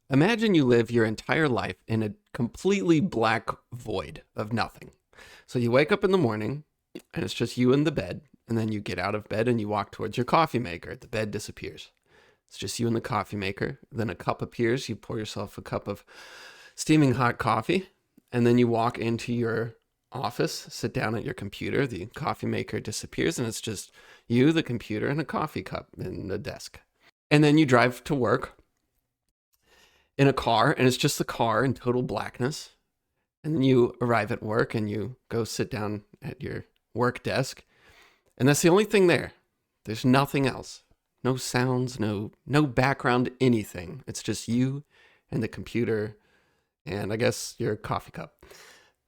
Imagine you live your entire life in a completely black void of nothing. So you wake up in the morning and it's just you in the bed, and then you get out of bed and you walk towards your coffee maker. The bed disappears. It's just you and the coffee maker. Then a cup appears. You pour yourself a cup of steaming hot coffee, and then you walk into your office, sit down at your computer. The coffee maker disappears, and it's just you, the computer, and a coffee cup in the desk. And then you drive to work in a car, and it's just the car in total blackness. And then you arrive at work and you go sit down at your work desk, and that's the only thing there. There's nothing else. No sounds, no background, anything. It's just you and the computer and I guess your coffee cup.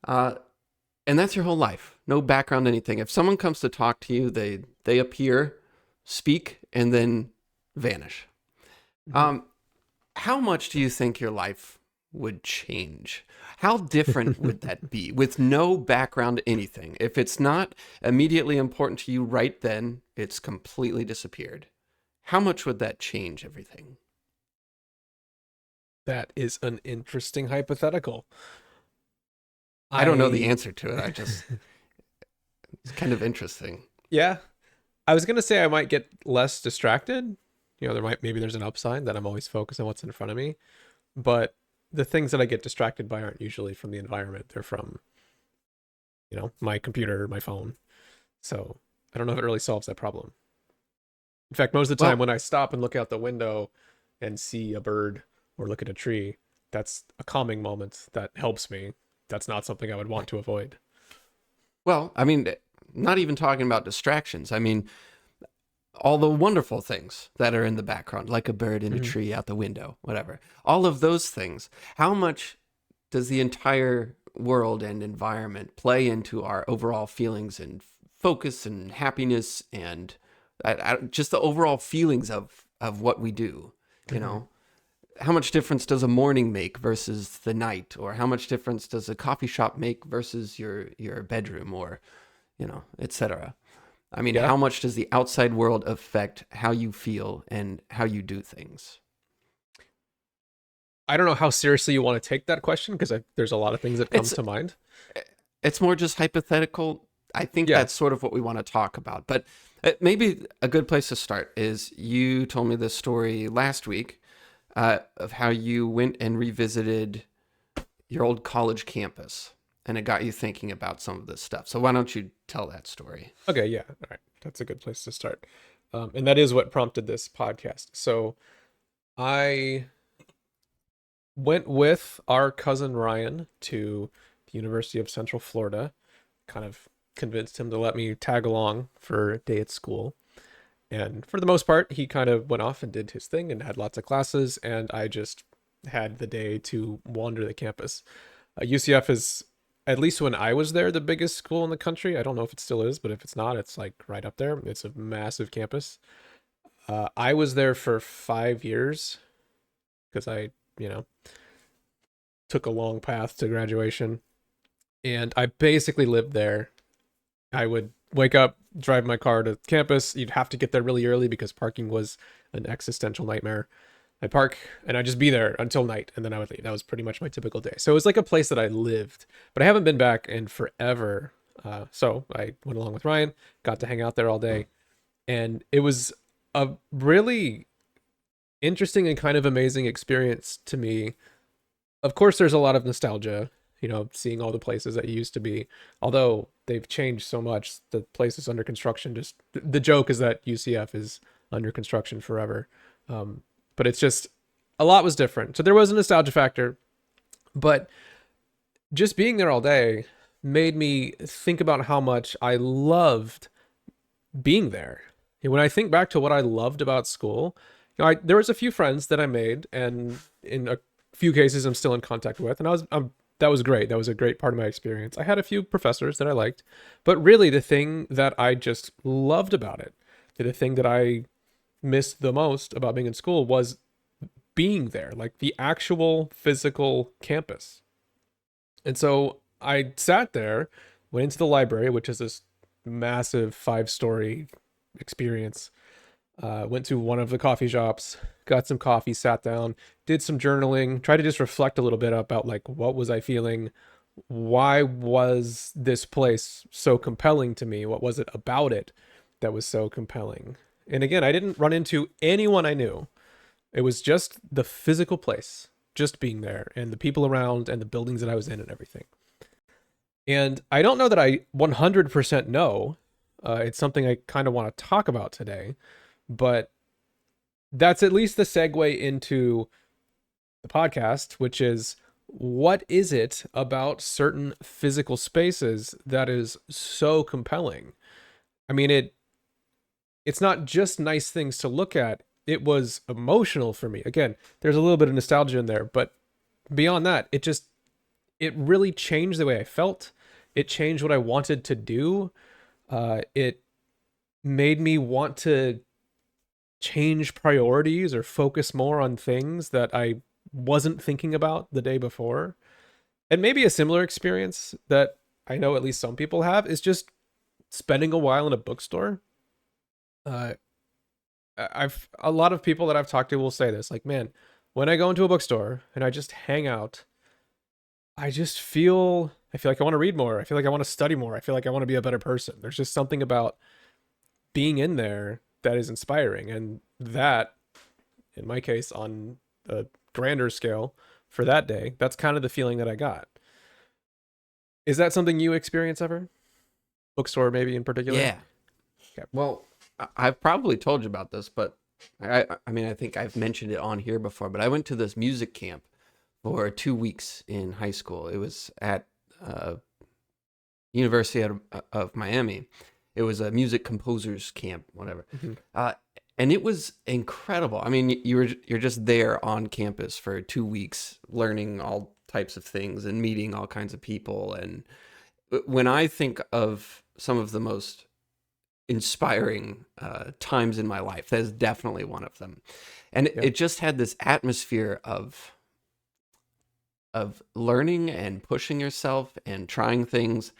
And that's your whole life. No background, anything. If someone comes to talk to you, they appear, speak, and then vanish. Um, how much do you think your life would change? How different would that be with no background, anything? If it's not immediately important to you right then, it's completely disappeared. How much would that change everything? That is an interesting hypothetical. I don't know the I answer to it. It's kind of interesting. Yeah, I was gonna say I might get less distracted. Maybe there's an upside that I'm always focused on what's in front of me, but the things that I get distracted by aren't usually from the environment. They're from, my computer, my phone. So I don't know if it really solves that problem. In fact, most of the time Well, when I stop and look out the window and see a bird or look at a tree, that's a calming moment that helps me. That's not something I would want to avoid. well, I mean, not even talking about distractions. I mean, all the wonderful things that are in the background, like a bird in a Mhm. tree out the window, whatever. All of those things. How much does the entire world and environment play into our overall feelings and focus and happiness and just the overall feelings of what we do? You Mhm. know, how much difference does a morning make versus the night, or how much difference does a coffee shop make versus your bedroom, or etc. I mean, Yeah. how much does the outside world affect how you feel and how you do things? I don't know how seriously you want to take that question because there's a lot of things that come It's to mind. it's more just hypothetical. I think Yeah. that's sort of what we want to talk about. But maybe a good place to start is you told me this story last week of how you went and revisited your old college campus, and it got you thinking about some of this stuff. So why don't you tell that story? Okay. Yeah. All right. That's a good place to start. And that is what prompted this podcast. So I went with our cousin Ryan to the University of Central Florida, kind of convinced him to let me tag along for a day at school. And for the most part, he kind of went off and did his thing and had lots of classes. And I just had the day to wander the campus. UCF is, at least when I was there, the biggest school in the country. I don't know if it still is, but if it's not, it's like right up there. It's a massive campus. I was there for 5 years because you know, took a long path to graduation. And I basically lived there. I would wake up, drive my car to campus. You'd have to get there really early because parking was an existential nightmare. I'd park and I'd just be there until night and then I would leave. That was pretty much my typical day. So it was like a place that I lived, but I haven't been back in forever. So I went along with Ryan, got to hang out there all day, and it was a really interesting and kind of amazing experience to me. Of course, there's a lot of nostalgia, seeing all the places that you used to be. Although they've changed so much, the places under construction. Just the joke is that UCF is under construction forever, but it's just a lot was different. So there was a nostalgia factor, but just being there all day made me think about how much I loved being there. And when I think back to what I loved about school, there was a few friends that I made, and in a few cases I'm still in contact with, and that was great. That was a great part of my experience. I had a few professors that I liked, but really the thing that I just loved about it, the thing that I missed the most about being in school was being there, like the actual physical campus. And so I sat there, went into the library, which is this massive 5-story experience. Went to one of the coffee shops, got some coffee, sat down, did some journaling, tried to just reflect a little bit about like what was I feeling, why was this place so compelling to me, what was it about it that was so compelling. And again, I didn't run into anyone I knew. It was just the physical place, just being there, and the people around, and the buildings that I was in, and everything. And I don't know that I 100% know. It's something I kind of want to talk about today, but that's at least the segue into the podcast, which is, what is it about certain physical spaces that is so compelling? I mean, it's not just nice things to look at. It was emotional for me. Again, there's a little bit of nostalgia in there, but beyond that, it really changed the way I felt. It changed what I wanted to do. It made me want to change priorities or focus more on things that I wasn't thinking about the day before. And maybe a similar experience that I know at least some people have is just spending a while in a bookstore. A lot of people that I've talked to will say this, like, man, when I go into a bookstore and I just hang out, I feel like I want to read more. I feel like I want to study more. I feel like I want to be a better person. There's just something about being in there that is inspiring. And that, in my case, on a grander scale for that day, that's kind of the feeling that I got. Is that something you experience ever? Bookstore, maybe in particular? Yeah. Okay. Well, I've probably told you about this, but I mean, I think I've mentioned it on here before, but I went to this music camp for 2 weeks in high school. It was at University of Miami. It was a music composers camp, whatever. And it was incredible. I mean, you're just there on campus for 2 weeks, learning all types of things and meeting all kinds of people. And when I think of some of the most inspiring times in my life, that is definitely one of them. And it just had this atmosphere of learning and pushing yourself and trying things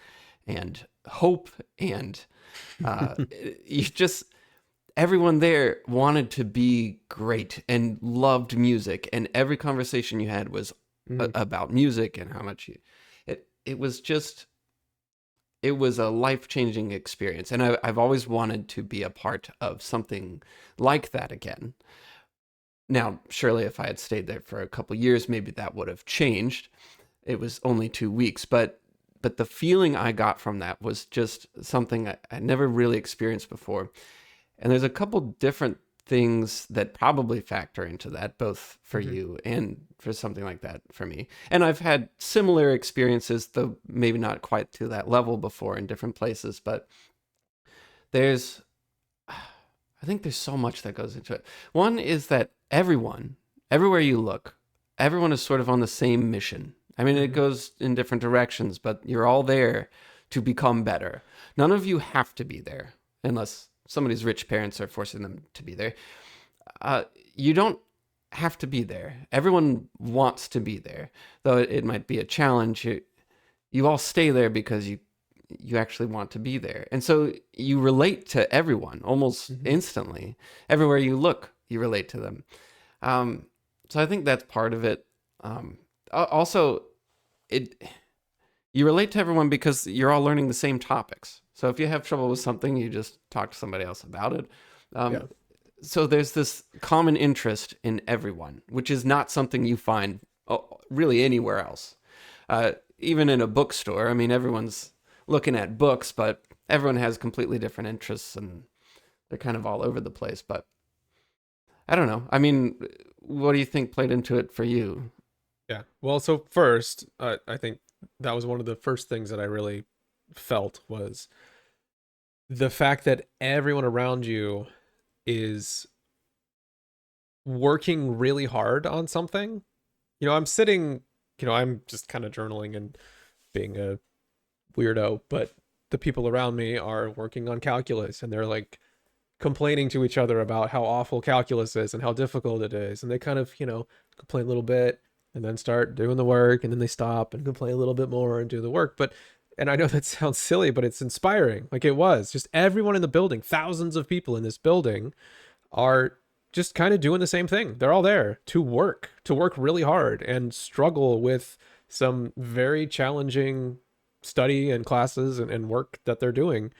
and hope, and you just, everyone there wanted to be great and loved music, and every conversation you had was about music and how much it was just, it was a life-changing experience. And I've always wanted to be a part of something like that again. Now, surely if I had stayed there for a couple years, maybe that would have changed. It was only 2 weeks, but the feeling I got from that was just something I never really experienced before. And there's a couple different things that probably factor into that, both for you and for something like that for me. And I've had similar experiences, though maybe not quite to that level before in different places, but I think there's so much that goes into it. One is that everywhere you look, everyone is sort of on the same mission. I mean, it goes in different directions, but you're all there to become better. None of you have to be there unless somebody's rich parents are forcing them to be there. You don't have to be there. Everyone wants to be there, though it might be a challenge. You all stay there because you actually want to be there. And so you relate to everyone almost instantly. Everywhere you look, you relate to them. So I think that's part of it. Also, you relate to everyone because you're all learning the same topics. So if you have trouble with something, you just talk to somebody else about it. So there's this common interest in everyone, which is not something you find really anywhere else. Even in a bookstore, I mean, everyone's looking at books, but everyone has completely different interests and they're kind of all over the place. But I don't know. I mean, what do you think played into it for you? Yeah. Well, so first, I think that was one of the first things that I really felt was the fact that everyone around you is working really hard on something. I'm sitting, I'm just kind of journaling and being a weirdo, but the people around me are working on calculus and they're like complaining to each other about how awful calculus is and how difficult it is. And they kind of, complain a little bit and then start doing the work, and then they stop and complain a little bit more and do the work. And I know that sounds silly, but it's inspiring. Like it was just everyone in the building, thousands of people in this building are just kind of doing the same thing. They're all there to work really hard and struggle with some very challenging study and classes and work that they're doing.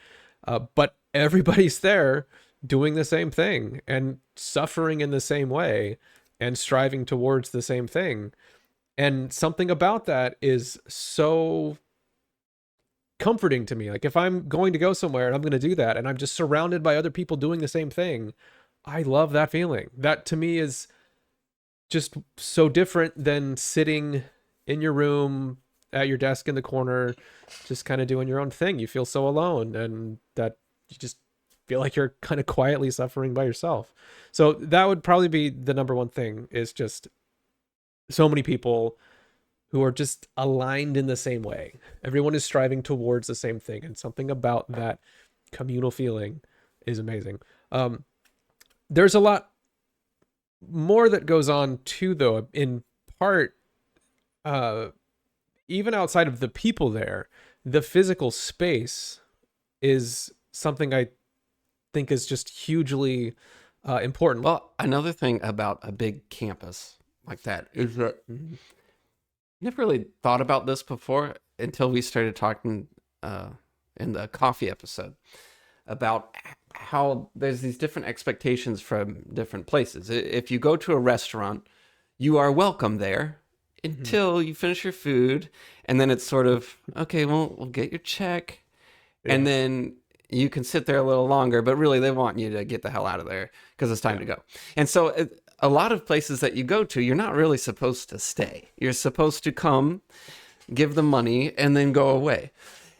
But everybody's there doing the same thing and suffering in the same way and striving towards the same thing. And something about that is so comforting to me. Like if I'm going to go somewhere and I'm going to do that and I'm just surrounded by other people doing the same thing, I love that feeling. That to me is just so different than sitting in your room at your desk in the corner, just kind of doing your own thing. You feel so alone, and that you just feel like you're kind of quietly suffering by yourself. So that would probably be the number one thing, is just so many people who are just aligned in the same way. Everyone is striving towards the same thing, and something about that communal feeling is amazing. There's a lot more that goes on too, though, in part, even outside of the people there, the physical space is something I think is just hugely important. Well, another thing about a big campus like that is that I never really thought about this before until we started talking in the coffee episode about how there's these different expectations from different places. If you go to a restaurant, you are welcome there until you finish your food, and then it's sort of, okay, well, we'll get your check, and then you can sit there a little longer, but really they want you to get the hell out of there because it's time to go. And so a lot of places that you go to, you're not really supposed to stay. You're supposed to come, give them money, and then go away.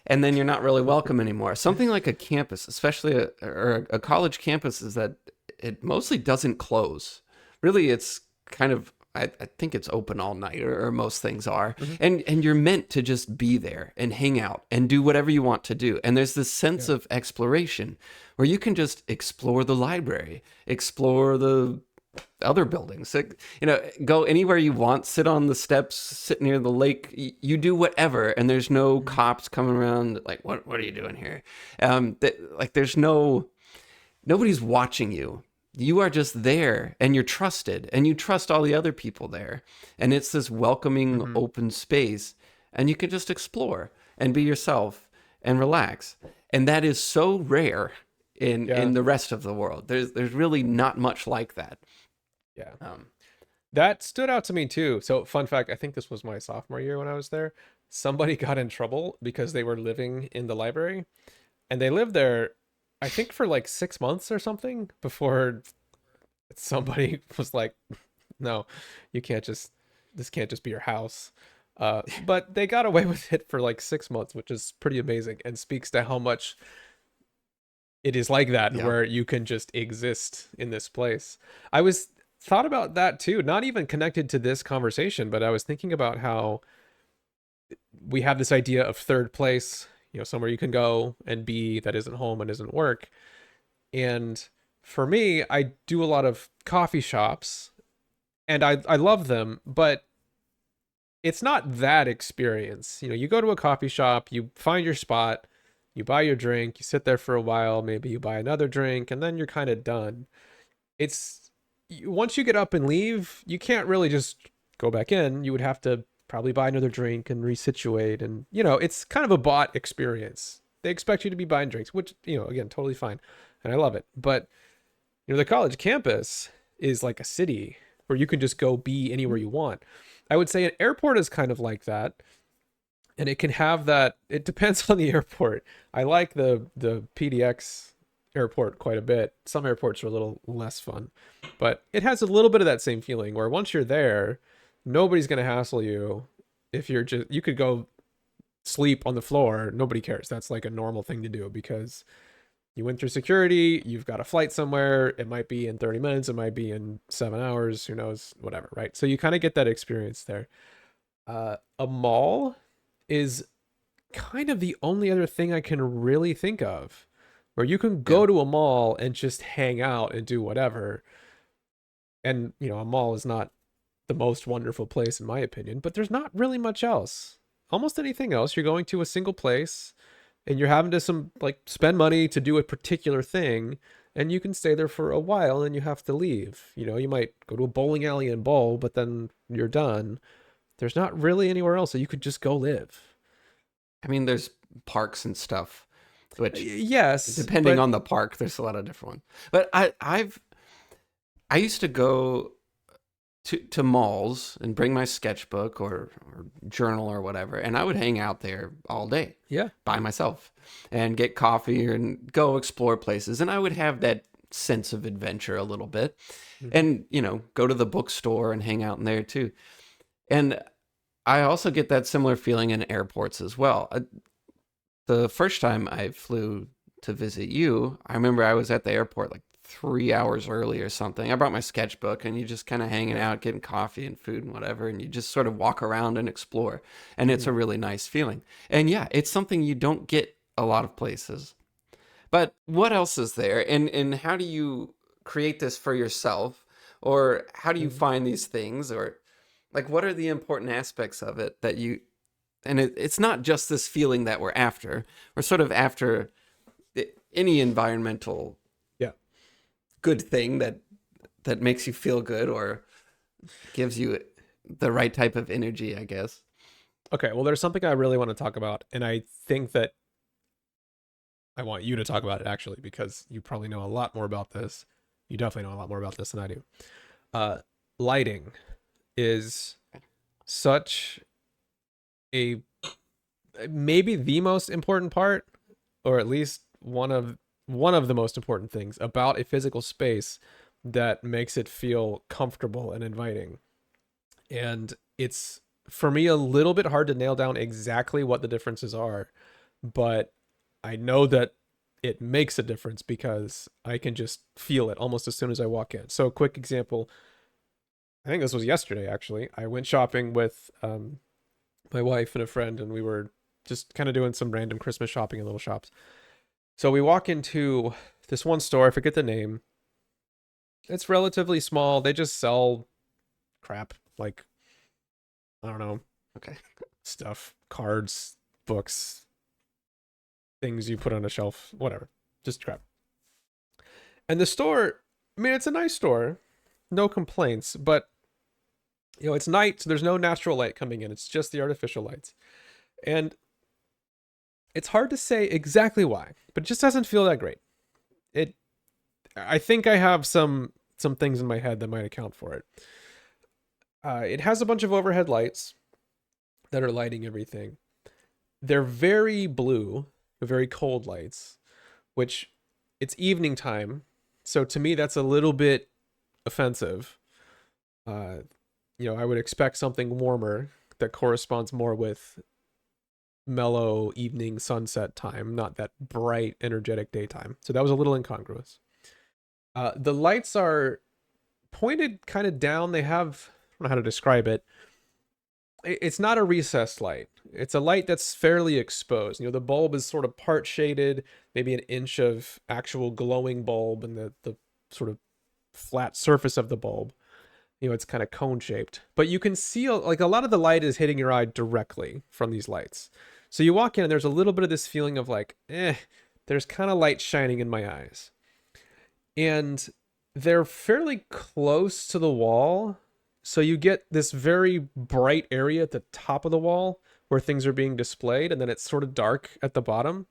And then you're not really welcome anymore. Something like a campus, especially a college campus, is that it mostly doesn't close. Really, it's kind of, I think it's open all night, or most things are. And you're meant to just be there and hang out and do whatever you want to do. And there's this sense of exploration where you can just explore the library, explore the other buildings, go anywhere you want, sit on the steps, sit near the lake, you do whatever, and there's no cops coming around like, what are you doing here? There's nobody's watching you. You are just there, and you're trusted, and you trust all the other people there, and it's this welcoming open space, and you can just explore and be yourself and relax. And that is so rare in the rest of the world. There's really not much like that. Yeah. That stood out to me too. So fun fact, I think this was my sophomore year when I was there. Somebody got in trouble because they were living in the library, and they lived there, I think, for like 6 months or something before somebody was like, no, this can't just be your house. But they got away with it for like 6 months, which is pretty amazing and speaks to how much it is like that, where you can just exist in this place. I was thought about that too, not even connected to this conversation, but I was thinking about how we have this idea of third place, somewhere you can go and be that isn't home and isn't work. And for me, I do a lot of coffee shops, and I love them, but it's not that experience. You go to a coffee shop, you find your spot, you buy your drink, you sit there for a while, maybe you buy another drink, and then you're kind of done. Once you get up and leave, you can't really just go back in. You would have to probably buy another drink and resituate, and it's kind of a bought experience. They expect you to be buying drinks, which again, totally fine, and I love it. But the college campus is like a city where you can just go be anywhere you want. I would say an airport is kind of like that, and it can have that. It depends on the airport. I like the PDX airport quite a bit. Some airports are a little less fun, but it has a little bit of that same feeling where once you're there, nobody's going to hassle you. If you could go sleep on the floor, nobody cares. That's like a normal thing to do because you went through security, you've got a flight somewhere. It might be in 30 minutes, it might be in 7 hours, who knows, whatever, right? So you kind of get that experience there. A mall is kind of the only other thing I can really think of where you can go to a mall and just hang out and do whatever. And, a mall is not the most wonderful place in my opinion, but there's not really much else. Almost anything else, you're going to a single place and you're having to spend money to do a particular thing, and you can stay there for a while and you have to leave. You know, you might go to a bowling alley and bowl, but then you're done. There's not really anywhere else that you could just go live. I mean, there's parks and stuff, which Yes, depending but on the park, there's a lot of different ones. But I used to go to malls and bring my sketchbook or journal or whatever, and I would hang out there all day yeah. by myself and get coffee and go explore places, and I would have that sense of adventure a little bit, Mhm. and go to the bookstore and hang out in there too. And I also get that similar feeling in airports as well. The first time I flew to visit you, I remember I was at the airport like 3 hours early or something. I brought my sketchbook, and you just kind of hanging Yeah. out, getting coffee and food and whatever, and you just sort of walk around and explore. And it's Mhm. a really nice feeling. And yeah, it's something you don't get a lot of places. But what else is there? And how do you create this for yourself? Or how do you Mhm. find these things? Or like what are the important aspects of it that you and it's not just this feeling that we're after. We're sort of after any environmental Yeah. good thing that makes you feel good or gives you the right type of energy, I guess. Okay, well, there's something I really want to talk about, and I think that I want you to talk about it actually, because you probably know a lot more about this. You definitely know a lot more about this than I do. Uh, Lighting is such a maybe the most important part, or at least one of the most important things about a physical space that makes it feel comfortable and inviting. And it's for me a little bit hard to nail down exactly what the differences are, but I know that it makes a difference because I can just feel it almost as soon as I walk in. So, a quick example, I think this was yesterday actually. I went shopping with my wife and a friend, and we were just kind of doing some random Christmas shopping in little shops. So, we walk into this one store, I forget the name. It's relatively small. They just sell crap like, I don't know, Okay. stuff, cards, books, things you put on a shelf, whatever, just crap. And the store, I mean, it's a nice store, no complaints, but it's night, so there's no natural light coming in. It's just the artificial lights. And it's hard to say exactly why, but it just doesn't feel that great. It I think I have some things in my head that might account for it. It has a bunch of overhead lights that are lighting everything. They're very blue, very cold lights, which it's evening time. So to me, that's a little bit offensive. Uh, I would expect something warmer that corresponds more with mellow evening sunset time, not that bright, energetic daytime. So that was a little incongruous. The lights are pointed kind of down. They have, I don't know how to describe it. It's not a recessed light. It's a light that's fairly exposed. The bulb is sort of part shaded, maybe an inch of actual glowing bulb, and the sort of flat surface of the bulb. It's kind of cone shaped, but you can see like a lot of the light is hitting your eye directly from these lights. So you walk in and there's a little bit of this feeling of like, there's kind of light shining in my eyes. And they're fairly close to the wall. So you get this very bright area at the top of the wall where things are being displayed, and then it's sort of dark at the bottom.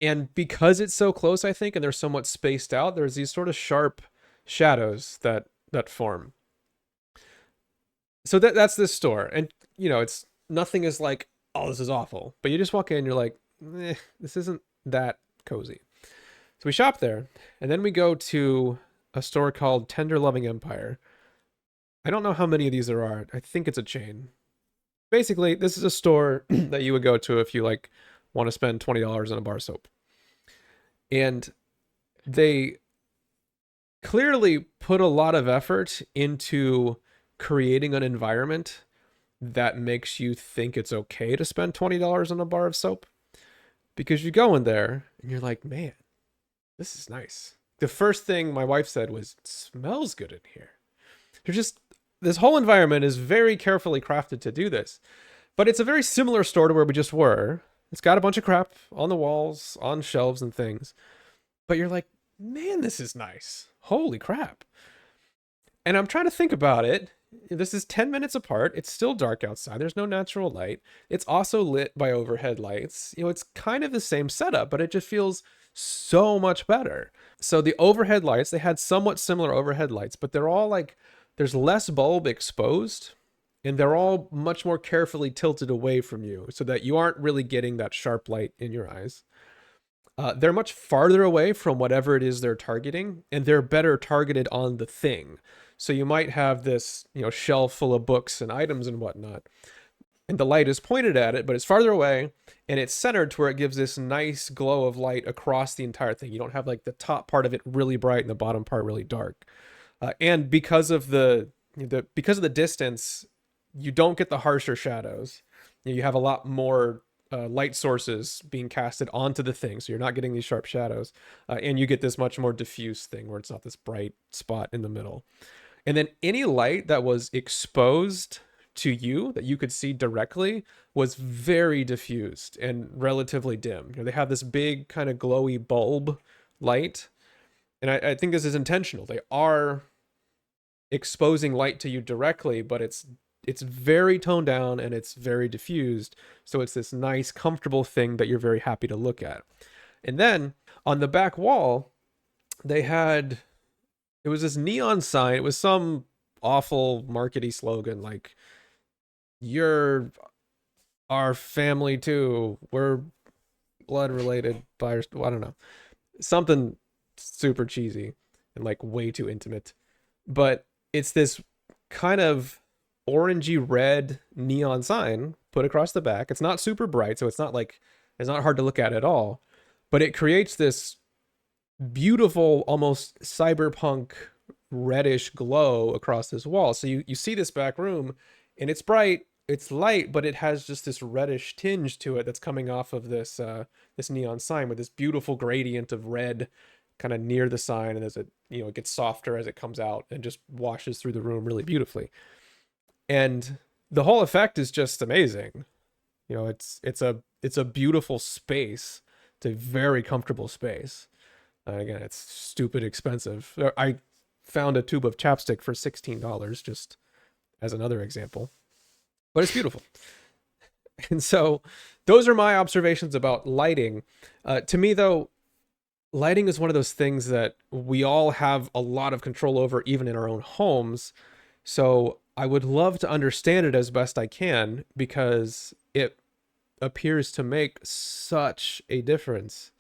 And because it's so close, I think, and they're somewhat spaced out, there's these sort of sharp shadows that form. So that's this store, and it's nothing is like, oh, this is awful, but you just walk in, you're like, this isn't that cozy. So we shop there, and then we go to a store called Tender Loving Empire. I don't know how many of these there are. I think it's a chain. Basically, this is a store that you would go to if you like want to spend $20 on a bar soap. And they clearly put a lot of effort into creating an environment that makes you think it's okay to spend $20 on a bar of soap, because you go in there and you're like, man, this is nice. The first thing my wife said was, it smells good in here. You're just, this whole environment is very carefully crafted to do this. But it's a very similar store to where we just were. It's got a bunch of crap on the walls, on shelves and things. But you're like, man, this is nice. Holy crap. And I'm trying to think about it. This is 10 minutes apart. It's still dark outside. There's no natural light. It's also lit by overhead lights. It's kind of the same setup, but it just feels so much better. So the overhead lights, they had somewhat similar overhead lights, but they're all like, there's less bulb exposed, and they're all much more carefully tilted away from you so that you aren't really getting that sharp light in your eyes. They're much farther away from whatever it is they're targeting, and they're better targeted on the thing. So you might have this, shelf full of books and items and whatnot, and the light is pointed at it, but it's farther away, and it's centered to where it gives this nice glow of light across the entire thing. You don't have like the top part of it really bright and the bottom part really dark. And because of the distance, you don't get the harsher shadows. You have a lot more light sources being casted onto the thing, so you're not getting these sharp shadows, and you get this much more diffuse thing where it's not this bright spot in the middle. And then any light that was exposed to you that you could see directly was very diffused and relatively dim. They have this big kind of glowy bulb light, and I think this is intentional. They are exposing light to you directly, but it's very toned down and it's very diffused. So it's this nice, comfortable thing that you're very happy to look at. And then on the back wall, it was this neon sign. It was some awful markety slogan like, "You're our family too. We're blood related by," I don't know. Something super cheesy and like way too intimate. But it's this kind of orangey red neon sign put across the back. It's not super bright, so it's not hard to look at all, but it creates this beautiful, almost cyberpunk reddish glow across this wall. So you see this back room, and it's bright, it's light, but it has just this reddish tinge to it that's coming off of this neon sign with this beautiful gradient of red kind of near the sign, and it gets softer as it comes out and just washes through the room really beautifully. And the whole effect is just amazing. It's a beautiful space. It's a very comfortable space. Again, it's stupid expensive. I found a tube of chapstick for $16 just as another example, but it's beautiful. And so those are my observations about lighting. To me, though, lighting is one of those things that we all have a lot of control over, even in our own homes. So I would love to understand it as best I can, because it appears to make such a difference,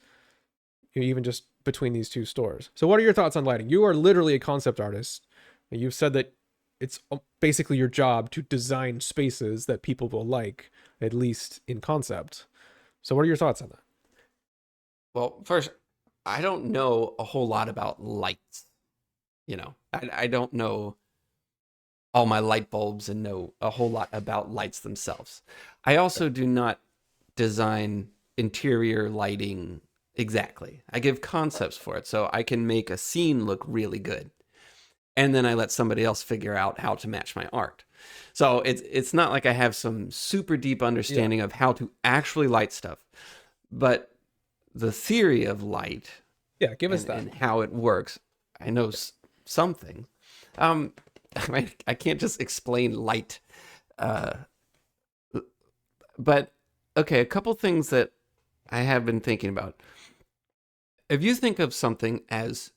even just between these two stores. So what are your thoughts on lighting? You are literally a concept artist. You've said that it's basically your job to design spaces that people will like, at least in concept. So what are your thoughts on that? Well, first, I don't know a whole lot about lights. I don't know all my light bulbs and know a whole lot about lights themselves. I also do not design interior lighting exactly. I give concepts for it, so I can make a scene look really good. And then I let somebody else figure out how to match my art. So it's not like I have some super deep understanding of how to actually light stuff. But the theory of light, give us that, and how it works, I know something. I can't just explain light. But okay, a couple things that I have been thinking about. If you think of something as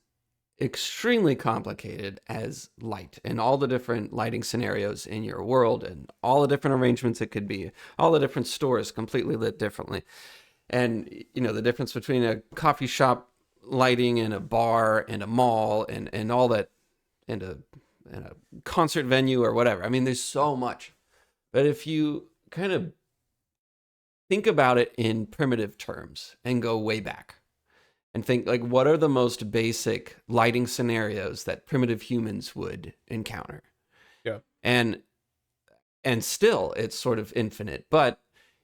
extremely complicated as light and all the different lighting scenarios in your world and all the different arrangements it could be, all the different stores completely lit differently, and the difference between a coffee shop lighting and a bar and a mall and all that, and a concert venue or whatever. I mean, there's so much. But if you kind of think about it in primitive terms and go way back and think, like, what are the most basic lighting scenarios that primitive humans would encounter? Yeah. And still it's sort of infinite, but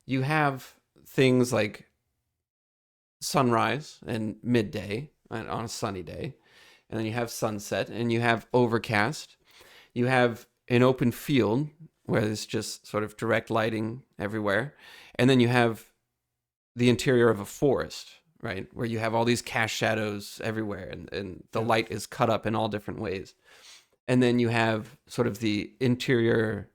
you have things like sunrise and midday on a sunny day, and then you have sunset, and you have overcast. You have an open field where there's just sort of direct lighting everywhere. And then you have the interior of a forest, right? Where you have all these cast shadows everywhere, and the light is cut up in all different ways. And then you have sort of the interior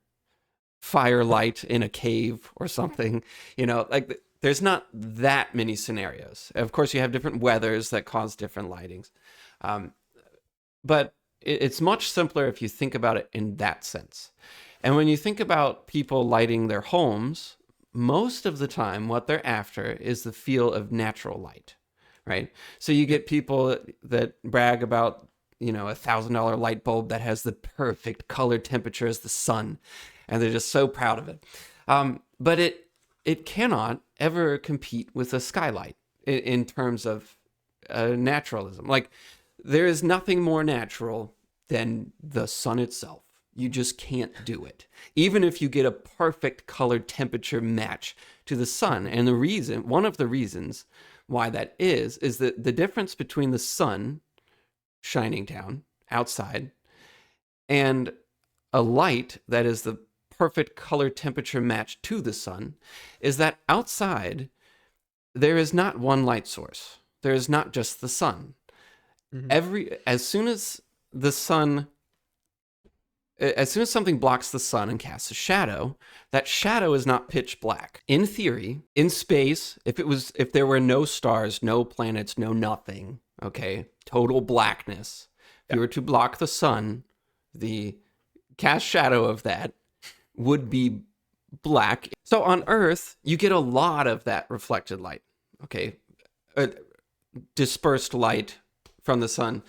firelight in a cave or something, like there's not that many scenarios. Of course, you have different weathers that cause different lightings. But it's much simpler if you think about it in that sense. And when you think about people lighting their homes, most of the time, what they're after is the feel of natural light, right? So you get people that brag about, $1,000 light bulb that has the perfect color temperature as the sun, and they're just so proud of it. But it cannot ever compete with a skylight in terms of naturalism. Like, there is nothing more natural than the sun itself. You just can't do it, even if you get a perfect color temperature match to the sun. And one of the reasons why that is that the difference between the sun shining down outside and a light that is the perfect color temperature match to the sun is that outside there is not one light source. There is not just the sun. As soon as something blocks the sun and casts a shadow, that shadow is not pitch black. In theory, in space, if there were no stars, no planets, no nothing, okay, total blackness. If you were to block the sun, the cast shadow of that would be black. So on Earth, you get a lot of that reflected light, okay, dispersed light from the sun.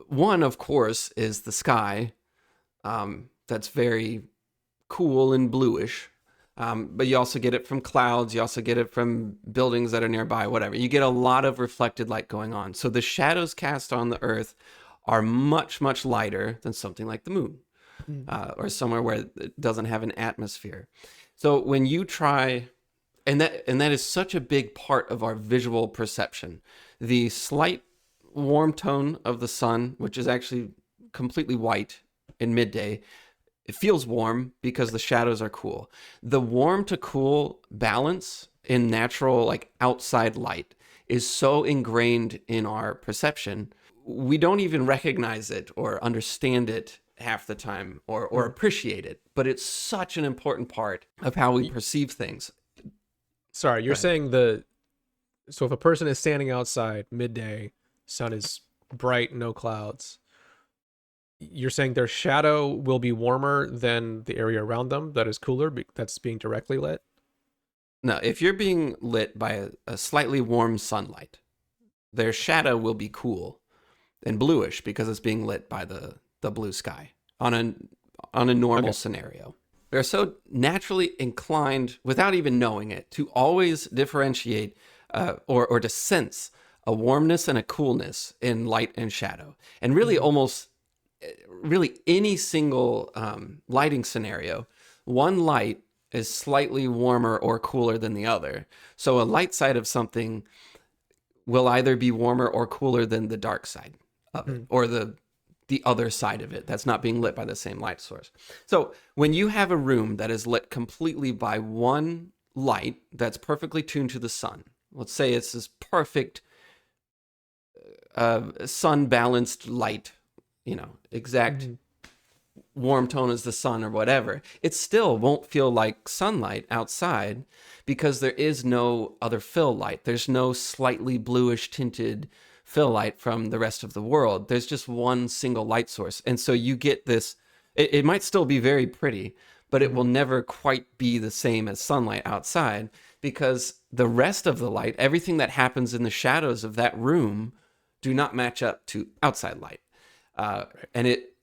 One, of course, is the sky. That's very cool and bluish. But you also get it from clouds. You also get it from buildings that are nearby, whatever. You get a lot of reflected light going on. So the shadows cast on the Earth are much, much lighter than something like the moon, or somewhere where it doesn't have an atmosphere. So when you try, and that is such a big part of our visual perception, the slight warm tone of the sun, which is actually completely white in midday, it feels warm because the shadows are cool. The warm to cool balance in natural, like outside light, is so ingrained in our perception, we don't even recognize it or understand it half the time or appreciate it. But it's such an important part of how we perceive things. Sorry, you're saying so if a person is standing outside midday, sun is bright, no clouds, you're saying their shadow will be warmer than the area around them that is cooler, that's being directly lit? No, if you're being lit by a slightly warm sunlight, their shadow will be cool and bluish because it's being lit by the blue sky on a normal scenario. They're so naturally inclined, without even knowing it, to always differentiate or to sense a warmness and a coolness in light and shadow. And really really any single lighting scenario, one light is slightly warmer or cooler than the other. So a light side of something will either be warmer or cooler than the dark side of it, or the other side of it that's not being lit by the same light source. So when you have a room that is lit completely by one light that's perfectly tuned to the sun, let's say it's this perfect sun balanced light, exact warm tone as the sun or whatever, it still won't feel like sunlight outside because there is no other fill light. There's no slightly bluish tinted fill light from the rest of the world. There's just one single light source. And so you get this, it might still be very pretty, but it will never quite be the same as sunlight outside because the rest of the light, everything that happens in the shadows of that room, do not match up to outside light. And it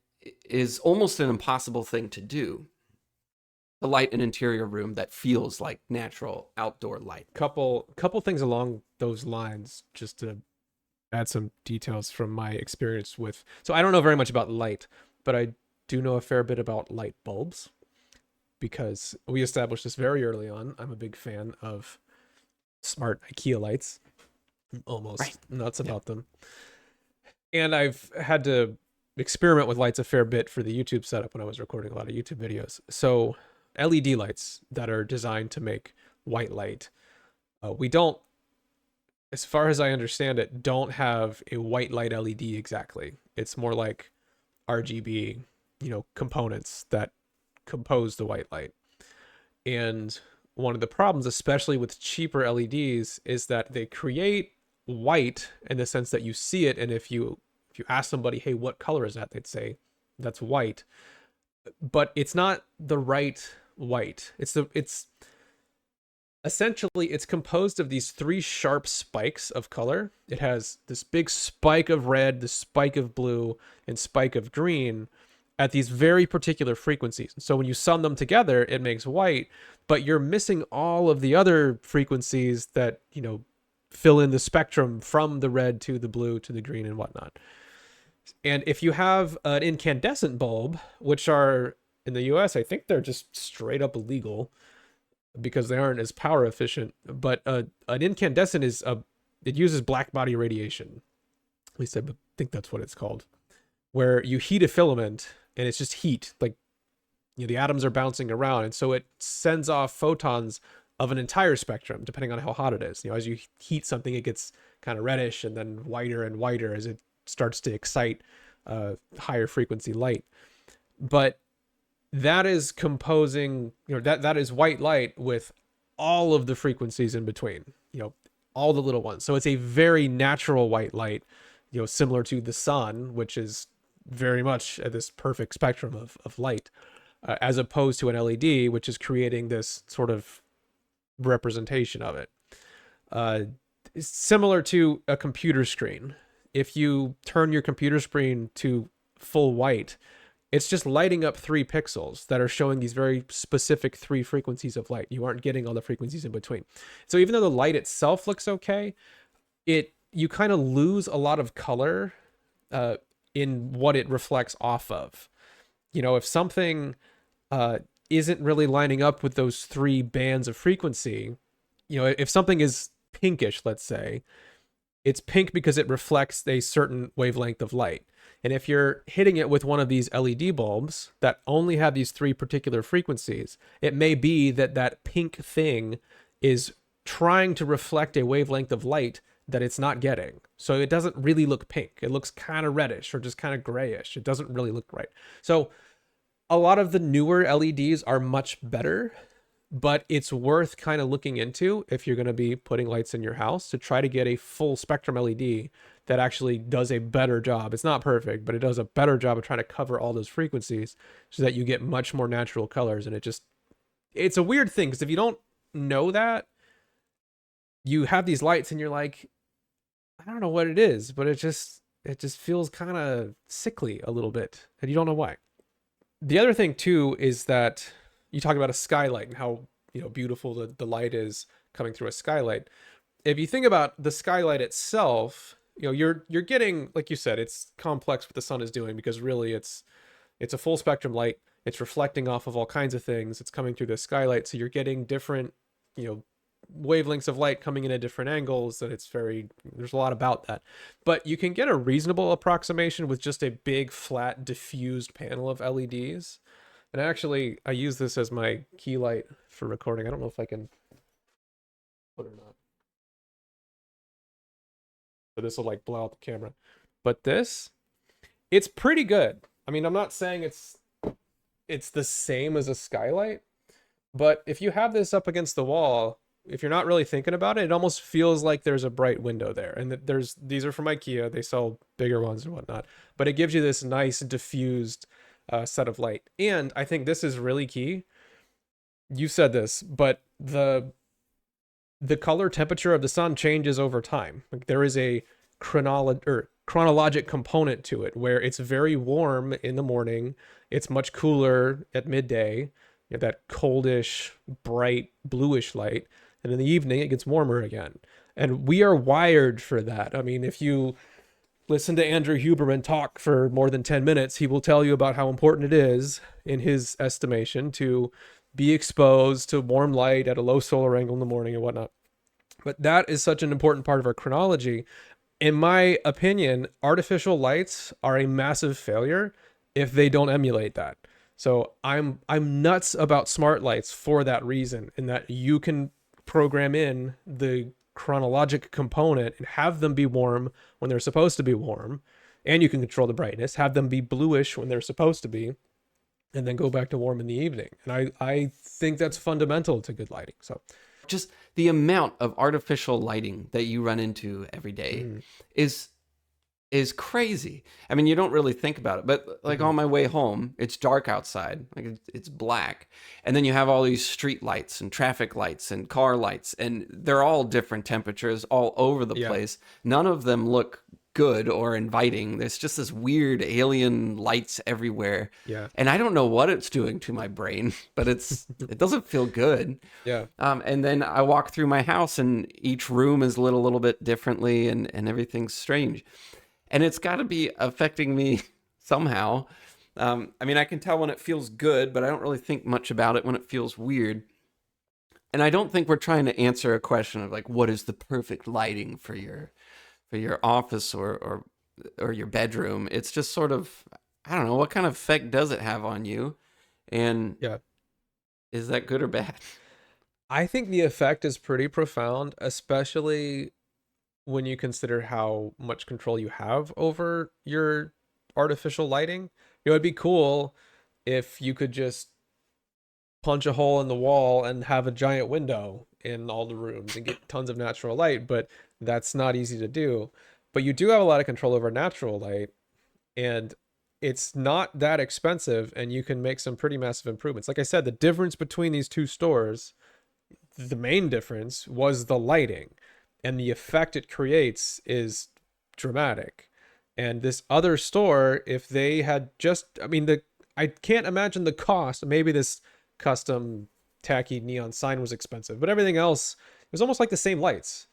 is almost an impossible thing to do, to light an interior room that feels like natural outdoor light. Couple things along those lines, just to add some details from my experience with. So I don't know very much about light, but I do know a fair bit about light bulbs because we established this very early on. I'm a big fan of smart IKEA lights. I'm almost nuts about them. And I've had to experiment with lights a fair bit for the YouTube setup when I was recording a lot of YouTube videos. So LED lights that are designed to make white light, we don't as far as I understand it, don't have a white light LED exactly. It's more like RGB, components that compose the white light. And one of the problems, especially with cheaper LEDs, is that they create white in the sense that you see it, and if you ask somebody, hey, what color is that? They'd say that's white, but it's not the right white. It's essentially it's composed of these three sharp spikes of color. It has this big spike of red, this spike of blue, and spike of green at these very particular frequencies. So when you sum them together, it makes white, but you're missing all of the other frequencies that, fill in the spectrum from the red to the blue to the green and whatnot. And if you have an incandescent bulb, which are in the US, I think they're just straight up illegal because they aren't as power efficient. But an incandescent it uses black body radiation. At least I think that's what it's called, where you heat a filament and it's just heat, like the atoms are bouncing around, and so it sends off photons of an entire spectrum depending on how hot it is. As you heat something, it gets kind of reddish and then whiter and whiter as it starts to excite higher frequency light. But that is composing, that is white light with all of the frequencies in between, all the little ones. So it's a very natural white light, similar to the sun, which is very much at this perfect spectrum of light, as opposed to an LED, which is creating this sort of representation of it. It's similar to a computer screen. If you turn your computer screen to full white, it's just lighting up 3 pixels that are showing these very specific 3 frequencies of light. You aren't getting all the frequencies in between. So even though the light itself looks okay, you kind of lose a lot of color in what it reflects off of. If something isn't really lining up with those 3 bands of frequency, if something is pinkish, let's say, it's pink because it reflects a certain wavelength of light. And if you're hitting it with one of these LED bulbs that only have these 3 particular frequencies, it may be that pink thing is trying to reflect a wavelength of light that it's not getting. So it doesn't really look pink. It looks kind of reddish or just kind of grayish. It doesn't really look right. So a lot of the newer LEDs are much better, but it's worth kind of looking into if you're going to be putting lights in your house to try to get a full spectrum LED that actually does a better job. It's not perfect, but it does a better job of trying to cover all those frequencies so that you get much more natural colors. And it's a weird thing because if you don't know that, you have these lights and you're like, I don't know what it is, but it just feels kind of sickly a little bit, and you don't know why. The other thing too is that you talk about a skylight and how beautiful the light is coming through a skylight. If you think about the skylight itself, you're getting, like you said, it's complex what the sun is doing because really it's a full spectrum light. It's reflecting off of all kinds of things. It's coming through the skylight, so you're getting different wavelengths of light coming in at different angles, and there's a lot about that. But you can get a reasonable approximation with just a big flat diffused panel of LEDs. And actually, I use this as my key light for recording. I don't know if I can put it or not. So this will like blow out the camera. But it's pretty good. I mean, I'm not saying it's the same as a skylight, but if you have this up against the wall, if you're not really thinking about it, it almost feels like there's a bright window there. And these are from IKEA. They sell bigger ones and whatnot, but it gives you this nice diffused set of light. And I think this is really key. You said this, but the color temperature of the sun changes over time. Like there is a chronologic component to it where it's very warm in the morning. It's much cooler at midday. You have that coldish, bright, bluish light. And in the evening, it gets warmer again. And we are wired for that. I mean, if you listen to Andrew Huberman talk for more than 10 minutes, he will tell you about how important it is, in his estimation, to be exposed to warm light at a low solar angle in the morning and whatnot. But that is such an important part of our chronology. In my opinion, artificial lights are a massive failure if they don't emulate that. So I'm nuts about smart lights for that reason, in that you can program in the chronologic component and have them be warm when they're supposed to be warm, and you can control the brightness, have them be bluish when they're supposed to be, and then go back to warm in the evening. And I think that's fundamental to good lighting. So Just the amount of artificial lighting that you run into every day is crazy. I mean, you don't really think about it, but like on my way home, it's dark outside, like it's black, and then you have all these street lights and traffic lights and car lights, and they're all different temperatures all over the place. None of them look good or inviting. There's just this weird alien lights everywhere. Yeah. And I don't know what it's doing to my brain, but it doesn't feel good. Yeah. And then I walk through my house and each room is lit a little bit differently and everything's strange. And it's got to be affecting me somehow. I mean, I can tell when it feels good, but I don't really think much about it when it feels weird. And I don't think we're trying to answer a question of like, what is the perfect lighting for your office or your bedroom. It's just sort of, I don't know, what kind of effect does it have on you? And is that good or bad? I think the effect is pretty profound, especially when you consider how much control you have over your artificial lighting. It'd be cool if you could just punch a hole in the wall and have a giant window in all the rooms and get tons of natural light, but that's not easy to do. But you do have a lot of control over natural light, and it's not that expensive, and you can make some pretty massive improvements. Like I said, the difference between these two stores, the main difference was the lighting, and the effect it creates is dramatic. And this other store, if they had just, I mean, I can't imagine the cost. Maybe this custom tacky neon sign was expensive, but everything else, it was almost like the same lights.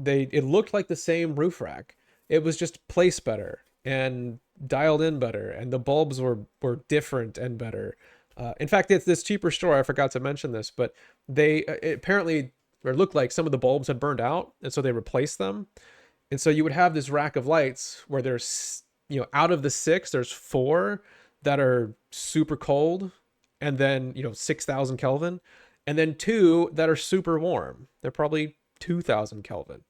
It looked like the same roof rack. It was just placed better and dialed in better, and the bulbs were different and better. In fact, it's this cheaper store. I forgot to mention this, but it apparently, or it looked like some of the bulbs had burned out, and so they replaced them. And so you would have this rack of lights where there's, out of the 6, there's 4 that are super cold, and then 6,000 Kelvin, and then 2 that are super warm. They're probably 2,000 Kelvin.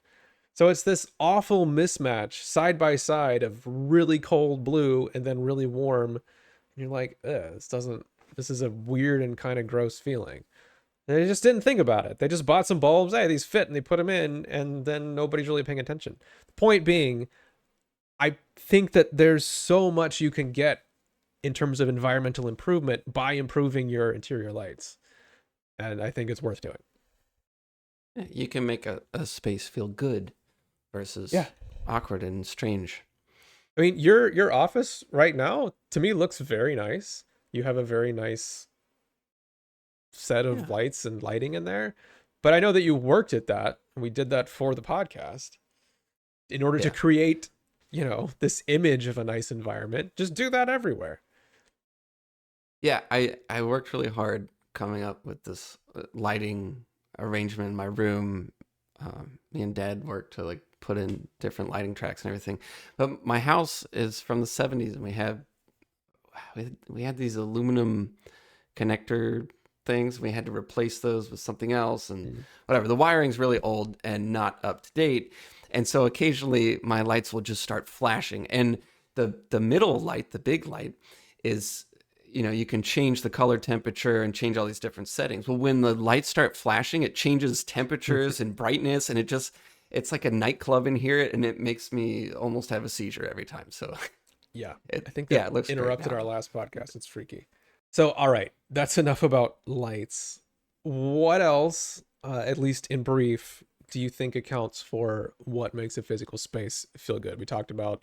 So it's this awful mismatch side by side of really cold blue and then really warm. And you're like, this is a weird and kind of gross feeling. And they just didn't think about it. They just bought some bulbs. Hey, these fit, and they put them in, and then nobody's really paying attention. The point being, I think that there's so much you can get in terms of environmental improvement by improving your interior lights. And I think it's worth doing. You can make a space feel good versus awkward and strange. I mean, your office right now, to me, looks very nice. You have a very nice set of lights and lighting in there. But I know that you worked at that. And we did that for the podcast. In order to create, this image of a nice environment, just do that everywhere. Yeah, I worked really hard coming up with this lighting arrangement in my room. Me and Dad worked to like put in different lighting tracks and everything. But my house is from the 70s, and we had these aluminum connector things. We had to replace those with something else and whatever. The wiring's really old and not up to date. And so occasionally my lights will just start flashing. And the middle light, the big light, is, you can change the color temperature and change all these different settings. Well, when the lights start flashing, it changes temperatures and brightness, and it's like a nightclub in here, and it makes me almost have a seizure every time. So I think that it looks interrupted our last podcast. It's freaky. So, all right, that's enough about lights. What else, at least in brief, do you think accounts for what makes a physical space feel good? We talked about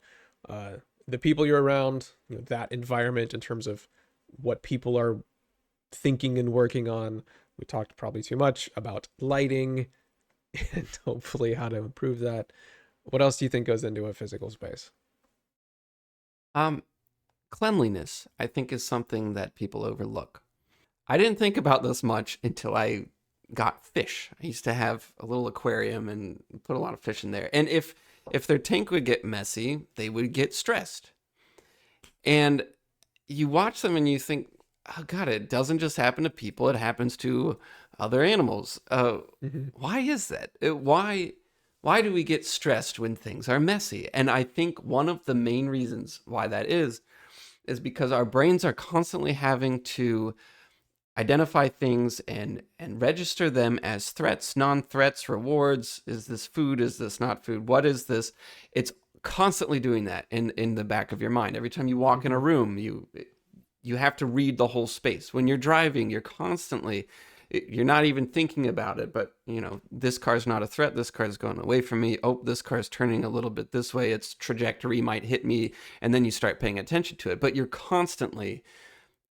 the people you're around, that environment in terms of what people are thinking and working on. We talked probably too much about lighting and hopefully how to improve that. What else do you think goes into a physical space? Cleanliness, I think, is something that people overlook. I didn't think about this much until I got fish. I used to have a little aquarium and put a lot of fish in there. And if their tank would get messy, they would get stressed. And you watch them and you think, oh God, it doesn't just happen to people. It happens to other animals. Why is that? Why Why do we get stressed when things are messy? And I think one of the main reasons why that is because our brains are constantly having to identify things and register them as threats, non-threats, rewards. Is this food? Is this not food? What is this? It's constantly doing that in the back of your mind. Every time you walk in a room, you have to read the whole space. When you're driving, you're not even thinking about it, but this car's not a threat. This car's going away from me. Oh, this car's turning a little bit this way. Its trajectory might hit me. And then you start paying attention to it, but you're constantly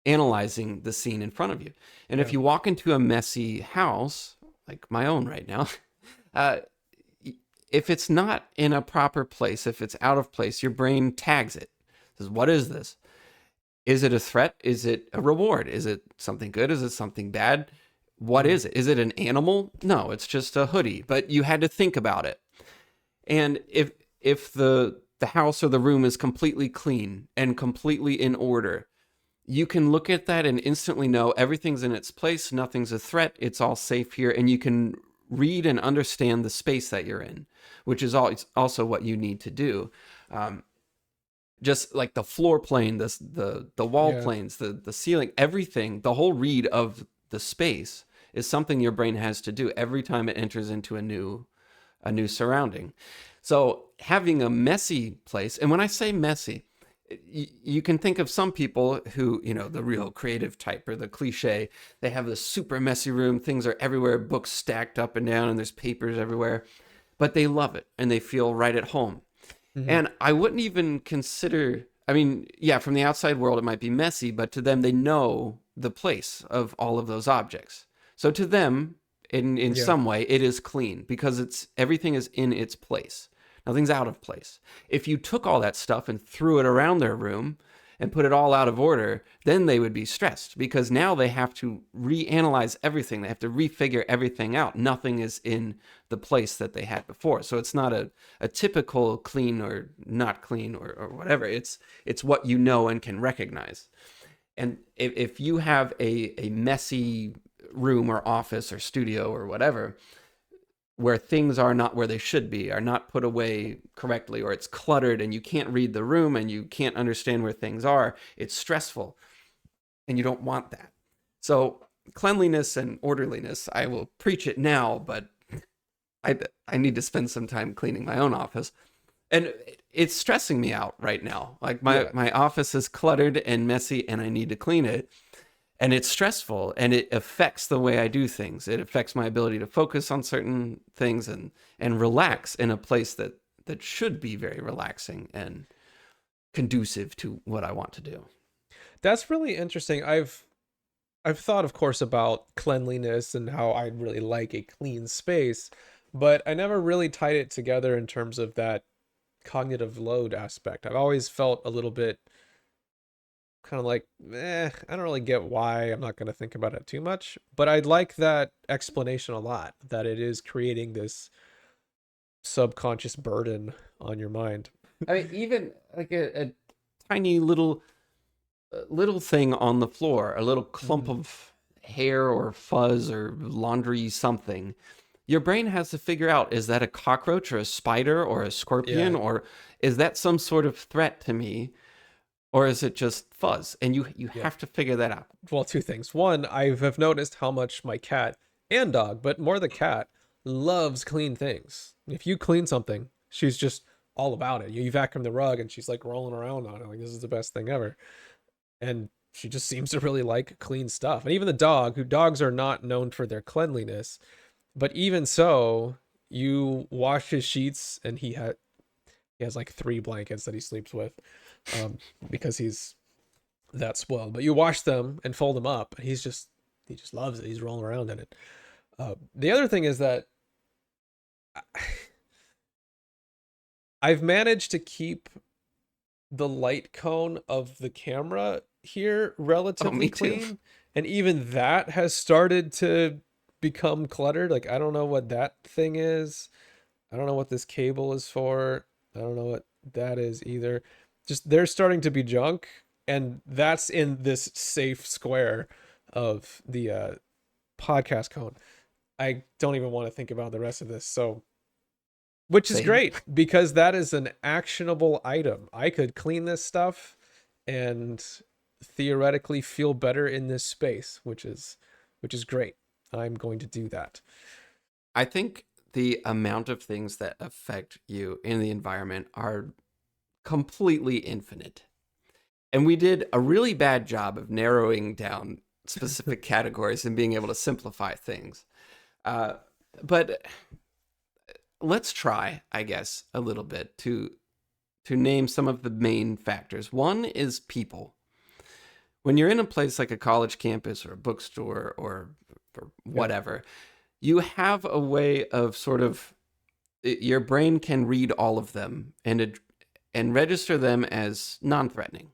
analyzing the scene in front of you. And if you walk into a messy house, like my own right now, if it's not in a proper place, if it's out of place, your brain tags it. Says, what is this? Is it a threat? Is it a reward? Is it something good? Is it something bad? What is it? Is it an animal? No, it's just a hoodie, but you had to think about it. And if the house or the room is completely clean and completely in order, you can look at that and instantly know everything's in its place, nothing's a threat, it's all safe here, and you can read and understand the space that you're in, which is also what you need to do. Just like the floor plane, the wall planes, the ceiling, everything, the whole read of the space is something your brain has to do every time it enters into a new surrounding. So having a messy place, and when I say messy, you can think of some people who, the real creative type or the cliche, they have this super messy room, things are everywhere, books stacked up and down, and there's papers everywhere, but they love it and they feel right at home. And I wouldn't even consider, from the outside world, it might be messy, but to them, they know the place of all of those objects. So to them, in some way, it is clean because everything is in its place. Nothing's out of place. If you took all that stuff and threw it around their room and put it all out of order, then they would be stressed because now they have to reanalyze everything. They have to refigure everything out. Nothing is in the place that they had before. So it's not a typical clean or not clean or whatever. It's what you know and can recognize. And if you have a messy room or office or studio or whatever, where things are not where they should be, are not put away correctly, or it's cluttered and you can't read the room and you can't understand where things are, it's stressful and you don't want that. So cleanliness and orderliness, I will preach it now, but I need to spend some time cleaning my own office. And it's stressing me out right now. Like my office is cluttered and messy and I need to clean it. And it's stressful and it affects the way I do things. It affects my ability to focus on certain things and relax in a place that should be very relaxing and conducive to what I want to do. That's really interesting. I've thought, of course, about cleanliness and how I really like a clean space, but I never really tied it together in terms of that cognitive load aspect. I've always felt a little bit kind of like, I don't really get why. I'm not going to think about it too much, but I like that explanation a lot, that it is creating this subconscious burden on your mind. Even like a tiny little thing on the floor, a little clump of hair or fuzz or laundry something, your brain has to figure out, is that a cockroach or a spider or a scorpion, or is that some sort of threat to me? Or is it just fuzz? And you have to figure that out. Well, two things. One, I have noticed how much my cat and dog, but more the cat, loves clean things. If you clean something, she's just all about it. You vacuum the rug and she's like rolling around on it. Like, this is the best thing ever. And she just seems to really like clean stuff. And even the dog, dogs are not known for their cleanliness, but even so, you wash his sheets and he has like 3 blankets that he sleeps with. Because he's that spoiled, but you wash them and fold them up and he just loves it. He's rolling around in it. The other thing is that I've managed to keep the light cone of the camera here relatively clean, and even that has started to become cluttered. Like, I don't know what that thing is. I don't know what this cable is for. I don't know what that is either. Just, they're starting to be junk, and that's in this safe square of the podcast cone. I don't even want to think about the rest of this. So Which is Same. great because that is an actionable item. I could clean this stuff and theoretically feel better in this space, which is great. I'm going to do that. I think the amount of things that affect you in the environment are completely infinite. And we did a really bad job of narrowing down specific categories and being able to simplify things. Uh, but let's try, I guess, a little bit to name some of the main factors. One is people. When you're in a place like a college campus or a bookstore or whatever, you have a way of sort of your brain can read all of them and register them as non-threatening.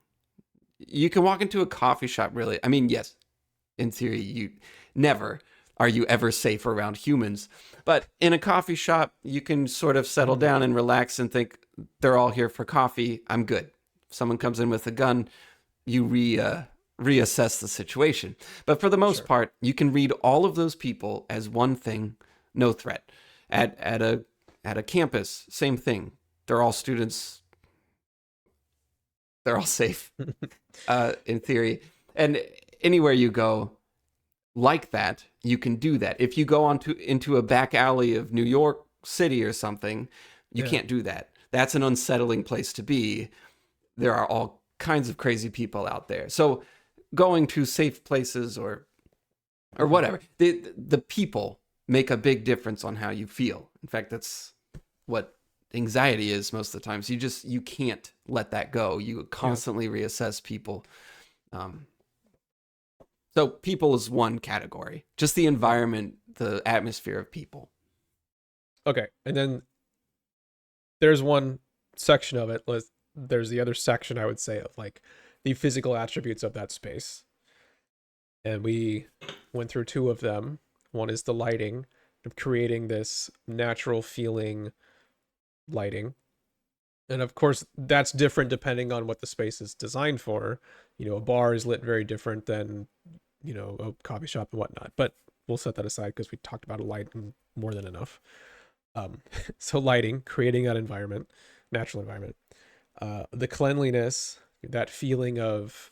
You can walk into a coffee shop, really. I mean, yes, in theory, you never are you ever safe around humans. But in a coffee shop, you can sort of settle down and relax and think they're all here for coffee. I'm good. If someone comes in with a gun, you reassess the situation. But for the most part, you can read all of those people as one thing, no threat. At a campus, same thing. They're all students. They're all safe, in theory. And anywhere you go, like that, you can do that. If you go into a back alley of New York City or something, you can't do that. That's an unsettling place to be. There are all kinds of crazy people out there. So going to safe places or whatever, the people make a big difference on how you feel. In fact, that's what anxiety is most of the time. So you can't let that go. You constantly reassess people. So people is one category. Just the environment, the atmosphere of people. Okay, and then there's one section of it. There's the other section, I would say, of like the physical attributes of that space. And we went through two of them. One is the lighting, of creating this natural feeling lighting. And of course, that's different depending on what the space is designed for. A bar is lit very different than, a coffee shop and whatnot. But we'll set that aside because we talked about lighting more than enough. So lighting, creating that environment, natural environment. The cleanliness, that feeling of,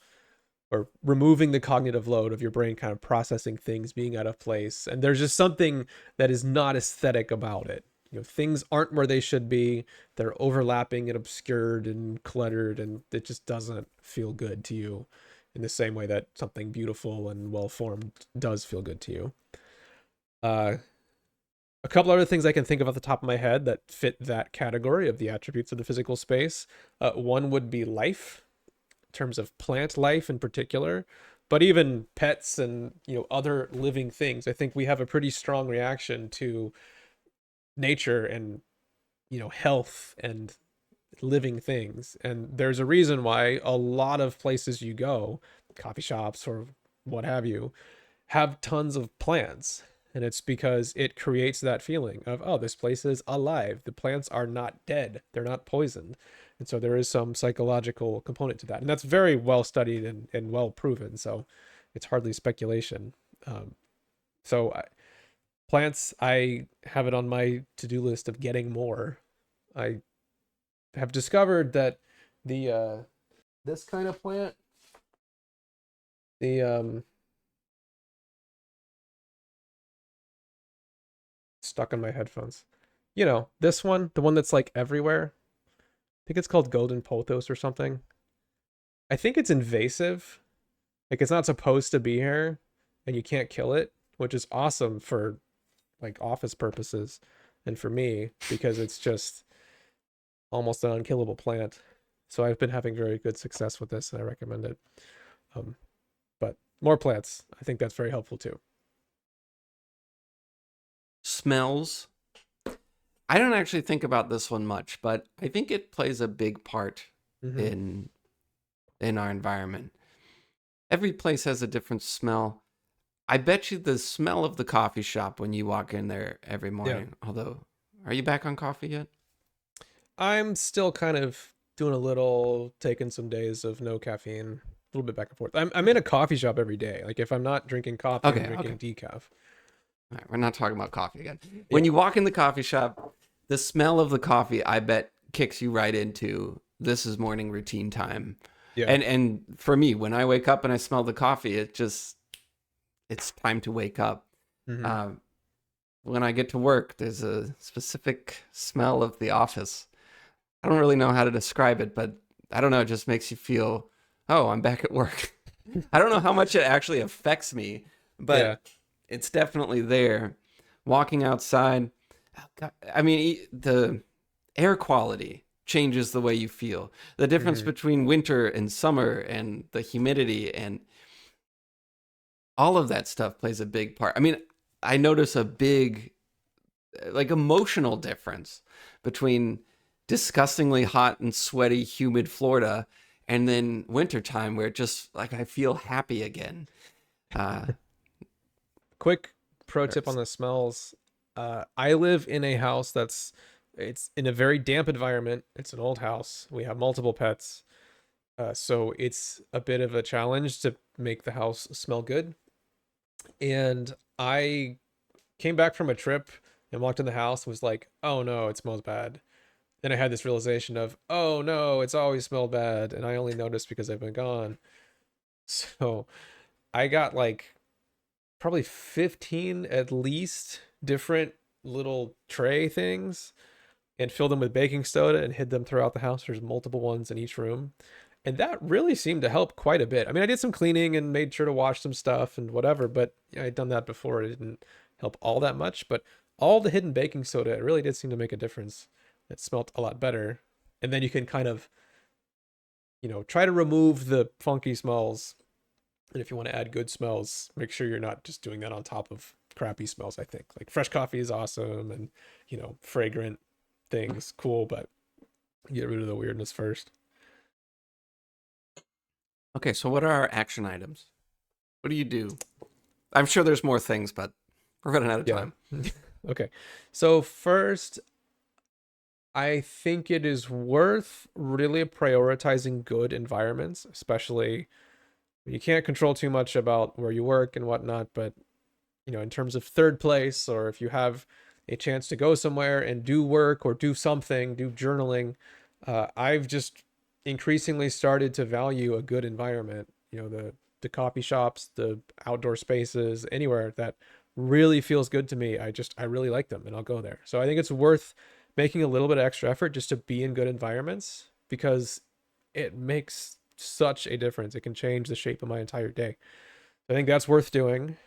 or removing the cognitive load of your brain kind of processing things being out of place. And there's just something that is not aesthetic about it. Things aren't where they should be. They're overlapping and obscured and cluttered, and it just doesn't feel good to you in the same way that something beautiful and well-formed does feel good to you. A couple other things I can think of off the top of my head that fit that category of the attributes of the physical space. One would be life, in terms of plant life in particular, but even pets and other living things. I think we have a pretty strong reaction to nature and health and living things, and there's a reason why a lot of places you go, coffee shops or what have you, have tons of plants. And it's because it creates that feeling of, oh, this place is alive. The plants are not dead. They're not poisoned. And so there is some psychological component to that. And that's very well studied and well proven. So it's hardly speculation. Plants, I have it on my to-do list of getting more. I have discovered that the this kind of plant, the stuck in my headphones. This one, the one that's like everywhere. I think it's called golden pothos or something. I think it's invasive. Like it's not supposed to be here and you can't kill it, which is awesome for like office purposes and for me because it's just almost an unkillable plant. So I've been having very good success with this and I recommend it. But more plants, I think that's very helpful too. Smells. I don't actually think about this one much, but I think it plays a big part in our environment. Every place has a different smell. I bet you the smell of the coffee shop when you walk in there every morning. Yeah. Although, are you back on coffee yet? I'm still kind of doing taking some days of no caffeine, a little bit back and forth. I'm in a coffee shop every day. Like if I'm not drinking coffee, I'm drinking decaf. All right, we're not talking about coffee again. When you walk in the coffee shop, The smell of the coffee, I bet, kicks you right into this is morning routine time. Yeah. And for me, when I wake up and I smell the coffee, it's time to wake up. Hmm. Um, when I get to work, there's a specific smell of the office. I don't really know how to describe it, but I don't know, it just makes you feel, oh, I'm back at work. I don't know how much it actually affects me, Yeah. but it's definitely there. Walking outside, oh, God, I mean, the air quality changes the way you feel. The difference Hmm. between winter and summer and the humidity and all of that stuff plays a big part. I mean, I notice a big, like, emotional difference between disgustingly hot and sweaty, humid Florida and then wintertime where it just like I feel happy again. Uh, Quick pro tip on the smells. I live in a house it's in a very damp environment. It's an old house. We have multiple pets. So it's a bit of a challenge to make the house smell good. And I came back from a trip and walked in the house and was like, oh no, it smells bad. Then I had this realization of, oh no, it's always smelled bad. And I only noticed because I've been gone. So I got like probably 15 at least different little tray things and filled them with baking soda and hid them throughout the house. There's multiple ones in each room. And that really seemed to help quite a bit. I mean, I did some cleaning and made sure to wash some stuff and whatever, but yeah, I'd done that before. It didn't help all that much, but all the hidden baking soda, it really did seem to make a difference. It smelled a lot better. And then you can kind of, try to remove the funky smells. And if you want to add good smells, make sure you're not just doing that on top of crappy smells, I think. Like fresh coffee is awesome and, fragrant things, cool, but get rid of the weirdness first. okay, so what are our action items? What do you do? I'm sure there's more things, but we're running out of Yeah. time. Okay. So first, I think it is worth really prioritizing good environments, especially you can't control too much about where you work and whatnot, but in terms of third place, or if you have a chance to go somewhere and do work or do something, do journaling, I've just increasingly started to value a good environment. The coffee shops, the outdoor spaces, anywhere that really feels good to me. I really like them, and I'll go there. So I think it's worth making a little bit of extra effort just to be in good environments because it makes such a difference. It can change the shape of my entire day. I think that's worth doing.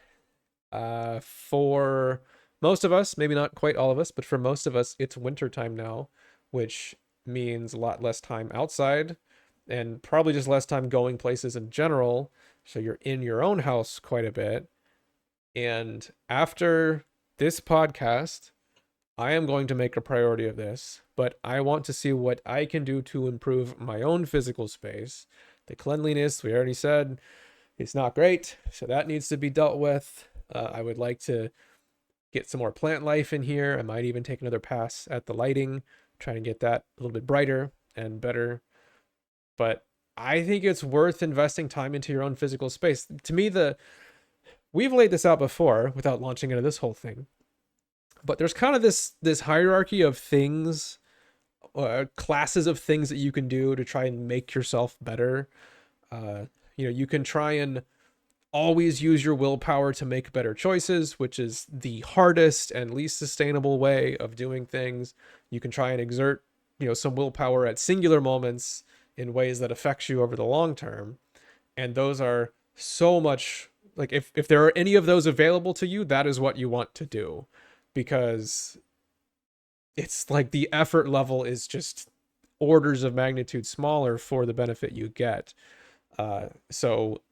For most of us, maybe not quite all of us, but for most of us, it's winter time now, which means a lot less time outside and probably just less time going places in general. So you're in your own house quite a bit. And after this podcast, I am going to make a priority of this, but I want to see what I can do to improve my own physical space. The cleanliness, we already said, it's not great, so that needs to be dealt with. I would like to get some more plant life in here. I might even take another pass at the lighting, try and get that a little bit brighter and better. But I think it's worth investing time into your own physical space. To me, we've laid this out before without launching into this whole thing. But there's kind of this hierarchy of things, classes of things that you can do to try and make yourself better. You can try and always use your willpower to make better choices, which is the hardest and least sustainable way of doing things. You can try and exert, some willpower at singular moments in ways that affects you over the long term. And those are so much like if there are any of those available to you, that is what you want to do because it's like the effort level is just orders of magnitude smaller for the benefit you get. So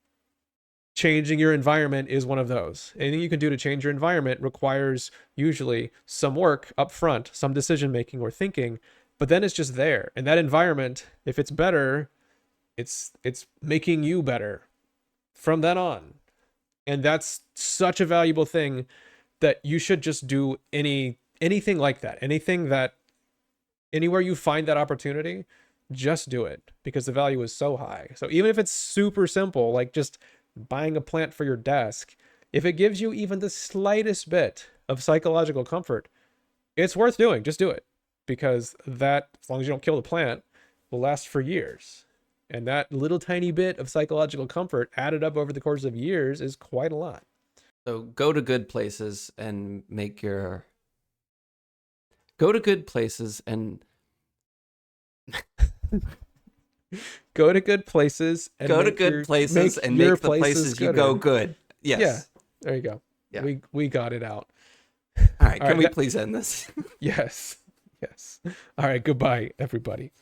changing your environment is one of those. Anything you can do to change your environment requires usually some work up front, some decision making or thinking, but then it's just there. And that environment, if it's better, it's making you better from then on. And that's such a valuable thing that you should just do anything like that. Anything that anywhere you find that opportunity, just do it because the value is so high. So even if it's super simple, like just buying a plant for your desk, if it gives you even the slightest bit of psychological comfort, it's worth doing. Just do it. because that, as long as you don't kill the plant, will last for years. And that little tiny bit of psychological comfort added up over the course of years is quite a lot. So go to good places and make your. Go to good places and. Go to good places and Go to make good places and make the places you go good. Yes. Yeah, there you go. Yeah. We got it out. All right. All Can right, we please end this? Yes. Yes. All right. Goodbye, everybody.